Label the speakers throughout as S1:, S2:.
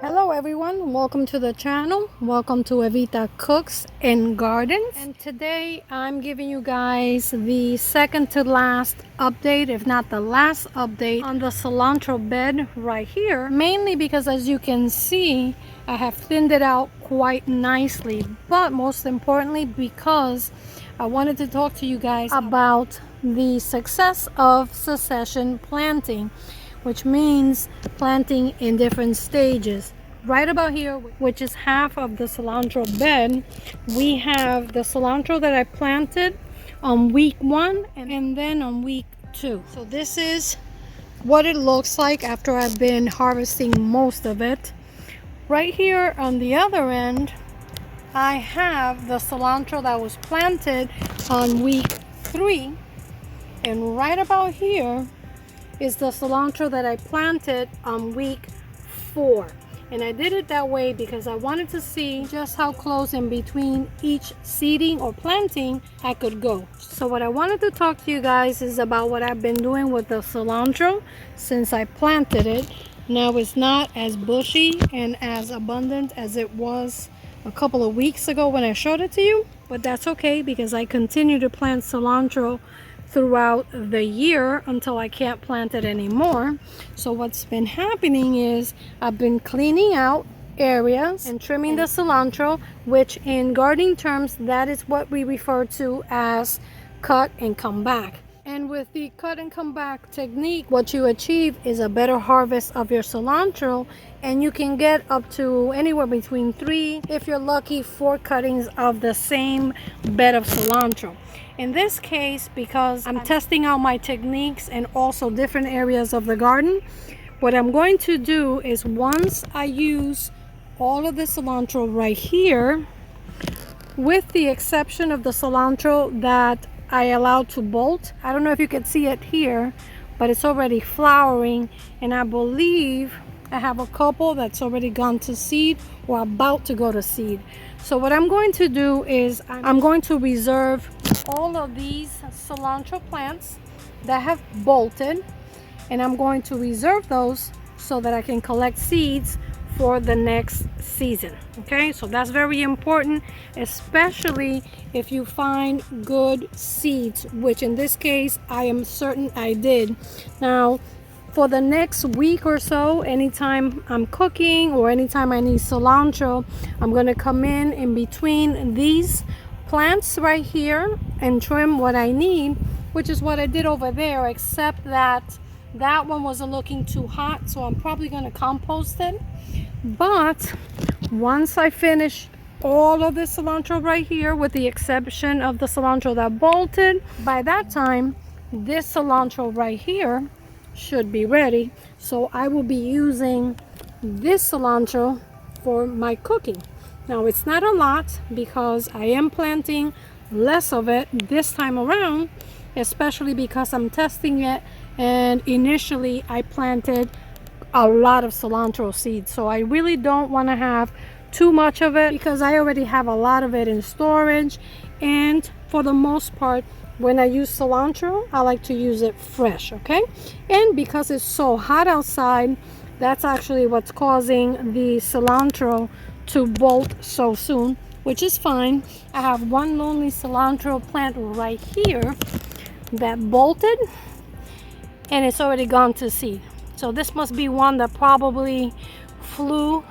S1: Hello everyone, welcome to the channel. Welcome to Evita Cooks and Gardens. And today I'm giving you guys the second to last update, if not the last update, on the cilantro bed right here. Mainly because, as you can see, I have thinned it out quite nicely. But most importantly, because I wanted to talk to you guys about the success of succession planting, which means planting in different stages. Right about here, which is half of the cilantro bed, we have the cilantro that I planted on week 1 and then on week 2. So this is what it looks like after I've been harvesting most of it. Right here on the other end, I have the cilantro that was planted on week 3, and right about here is the cilantro that I planted on week 4. And I did it that way because I wanted to see just how close in between each seeding or planting I could go. So what I wanted to talk to you guys is about what I've been doing with the cilantro since I planted it. Now it's not as bushy and as abundant as it was a couple of weeks ago when I showed it to you, but that's okay because I continue to plant cilantro throughout the year until I can't plant it anymore. So what's been happening is I've been cleaning out areas and trimming the cilantro, which in gardening terms, that is what we refer to as cut and come back. And with the cut and come back technique, what you achieve is a better harvest of your cilantro, and you can get up to anywhere between 3, if you're lucky, 4 cuttings of the same bed of cilantro. In this case, because I'm testing out my techniques and also different areas of the garden, what I'm going to do is, once I use all of the cilantro right here, with the exception of the cilantro that I allowed to bolt, I don't know if you can see it here, but it's already flowering, and I believe I have a couple that's already gone to seed or about to go to seed. So what I'm going to do is I'm going to reserve all of these cilantro plants that have bolted, and I'm going to reserve those so that I can collect seeds for the next season. Okay, so that's very important, especially if you find good seeds, which in this case I am certain I did. Now for the next week or so, anytime I'm cooking or anytime I need cilantro, I'm going to come in between these plants right here and trim what I need, which is what I did over there, except that that one wasn't looking too hot, so I'm probably going to compost it. But once I finish all of the cilantro right here, with the exception of the cilantro that bolted, by that time this cilantro right here should be ready. So I will be using this cilantro for my cooking. Now it's not a lot because I am planting less of it this time around, especially because I'm testing it, and initially I planted a lot of cilantro seeds, so I really don't want to have too much of it because I already have a lot of it in storage. And for the most part, when I use cilantro, I like to use it fresh. Okay, and because it's so hot outside, that's actually what's causing the cilantro to bolt so soon, which is fine. I have one lonely cilantro plant right here that bolted, and it's already gone to seed. So this must be one that probably flew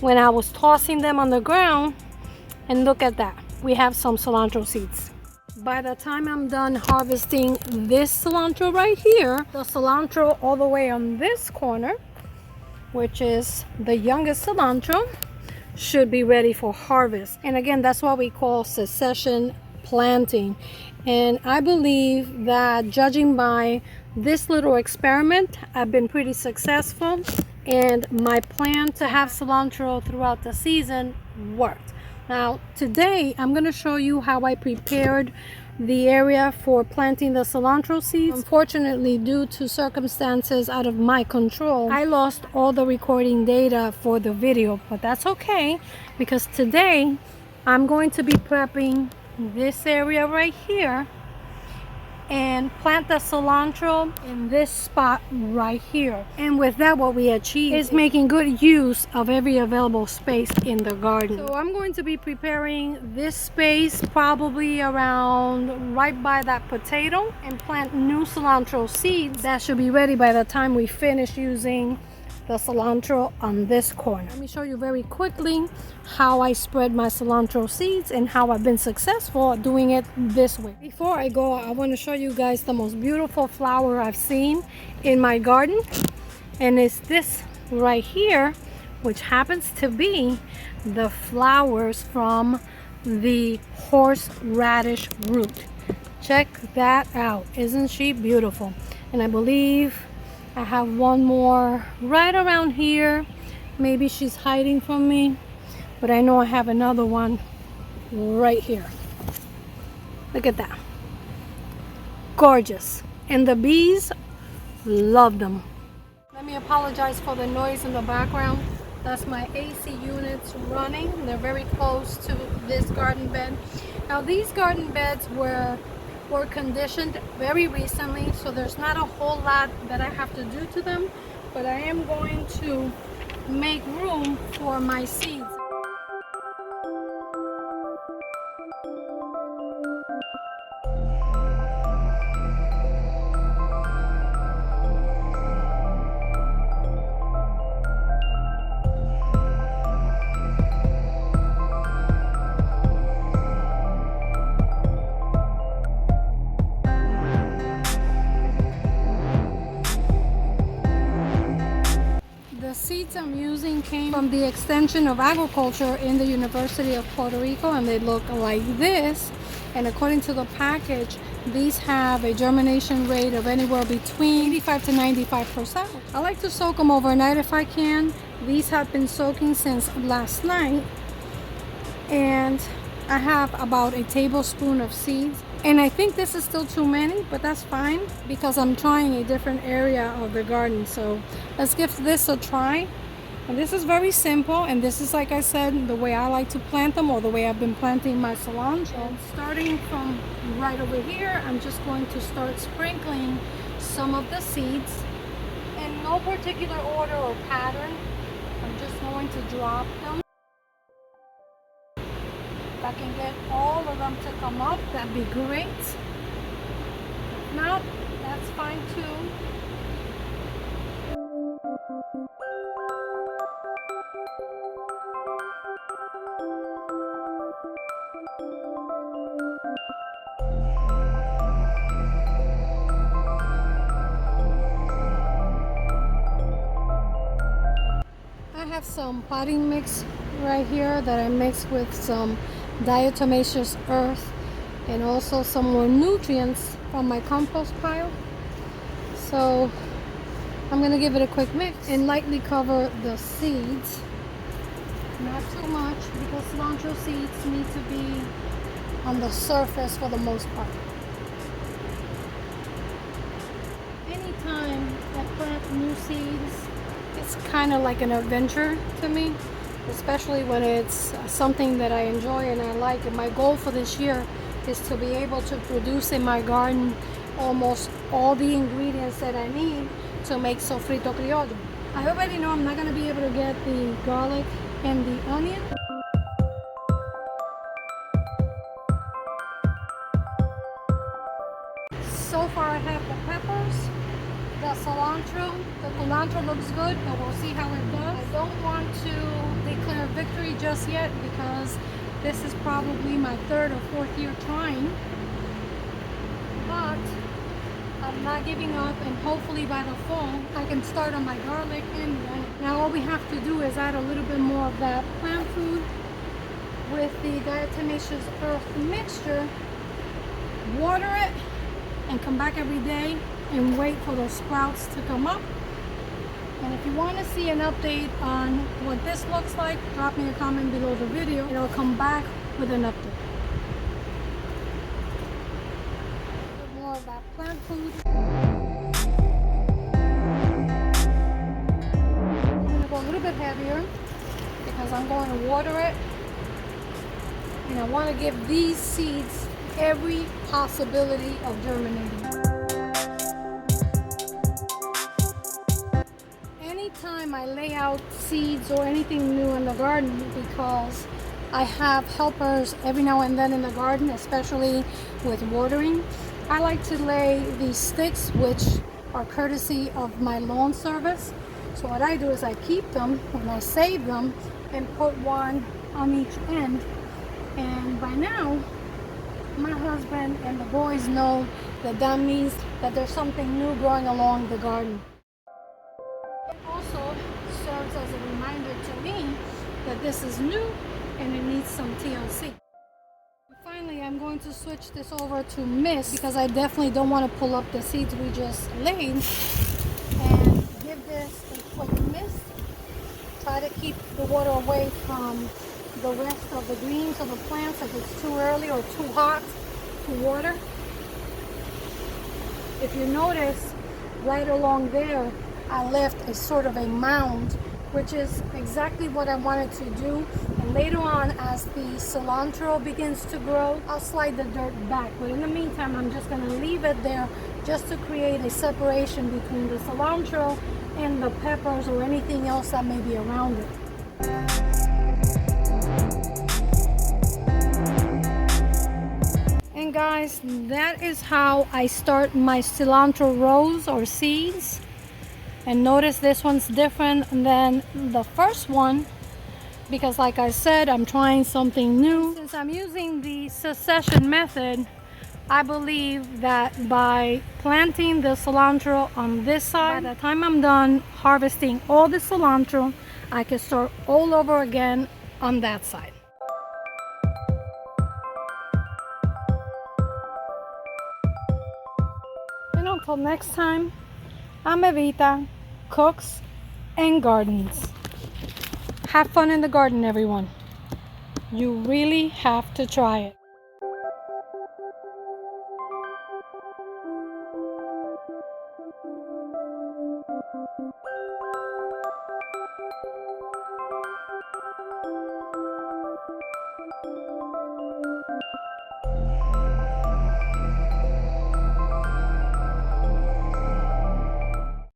S1: when I was tossing them on the ground, and look at that, we have some cilantro seeds. By the time I'm done harvesting this cilantro right here, the cilantro all the way on this corner, which is the youngest cilantro, should be ready for harvest. And again, that's what we call succession planting. And I believe that, judging by this little experiment, I've been pretty successful, and my plan to have cilantro throughout the season worked. Now today I'm going to show you how I prepared the area for planting the cilantro seeds. Unfortunately, due to circumstances out of my control, I lost all the recording data for the video, but that's okay because today I'm going to be prepping this area right here, and plant the cilantro in this spot right here. And with that, what we achieve is making good use of every available space in the garden. So I'm going to be preparing this space probably around right by that potato and plant new cilantro seeds that should be ready by the time we finish using the cilantro on this corner. Let me show you very quickly how I spread my cilantro seeds and how I've been successful at doing it this way. Before I go, I want to show you guys the most beautiful flower I've seen in my garden, and it's this right here, which happens to be the flowers from the horseradish root. Check that out. Isn't she beautiful? And I believe I have one more right around here. Maybe she's hiding from me, but I know I have another one right here. Look at that. Gorgeous. And the bees love them. Let me apologize for the noise in the background. That's my AC units running. They're very close to this garden bed. Now these garden beds were conditioned very recently, so there's not a whole lot that I have to do to them, but I am going to make room for my seeds. The seeds I'm using came from the extension of agriculture in the University of Puerto Rico, and they look like this. And according to the package, these have a germination rate of anywhere between 85 to 95%. I like to soak them overnight if I can. These have been soaking since last night, and I have about a tablespoon of seeds. And I think this is still too many, but that's fine because I'm trying a different area of the garden. So let's give this a try. And this is very simple, and this is, like I said, the way I like to plant them, or the way I've been planting my cilantro. And starting from right over here, I'm just going to start sprinkling some of the seeds in no particular order or pattern. I'm just going to drop them. If I can get all of them to come up, that'd be great. If not, that's fine too. I have some potting mix right here that I mixed with some diatomaceous earth and also some more nutrients from my compost pile. So I'm going to give it a quick mix and lightly cover the seeds. Not too much, because cilantro seeds need to be on the surface for the most part. Anytime I plant new seeds, it's kind of like an adventure to me, especially when it's something that I enjoy and I like. And my goal for this year is to be able to produce in my garden almost all the ingredients that I need to make sofrito criollo. I already know I'm not going to be able to get the garlic and the onion. So far I have the peppers, the cilantro. The cilantro looks good, but we'll see how it does. I don't want to declare victory just yet because this is probably my third or fourth year trying. But I'm not giving up, and hopefully by the fall I can start on my garlic and onion. Now all we have to do is add a little bit more of that plant food with the diatomaceous earth mixture, water it, and come back every day and wait for those sprouts to come up. And if you want to see an update on what this looks like, drop me a comment below the video and I'll come back with an update. Put more of that plant food. I'm going to go a little bit heavier because I'm going to water it. And I want to give these seeds every possibility of germinating. Anytime I lay out seeds or anything new in the garden, because I have helpers every now and then in the garden, especially with watering, I like to lay these sticks, which are courtesy of my lawn service. So what I do is I keep them and I save them and put one on each end. And by now, my husband and the boys know that that means that there's something new growing along the garden. It also serves as a reminder to me that this is new and it needs some TLC. Finally, I'm going to switch this over to mist because I definitely don't want to pull up the seeds we just laid, and give this a quick mist. Try to keep the water away from the rest of the greens of the plants if it's too early or too hot to water. If you notice, right along there, I left a sort of a mound, which is exactly what I wanted to do. And later on, as the cilantro begins to grow, I'll slide the dirt back. But in the meantime, I'm just going to leave it there just to create a separation between the cilantro and the peppers or anything else that may be around it. And guys, that is how I start my cilantro rows or seeds. And notice this one's different than the first one because, like I said, I'm trying something new. Since I'm using the succession method, I believe that by planting the cilantro on this side, by the time I'm done harvesting all the cilantro, I can start all over again on that side. And until next time, I'm Evita, Cooks and Gardens. Have fun in the garden, everyone. You really have to try it.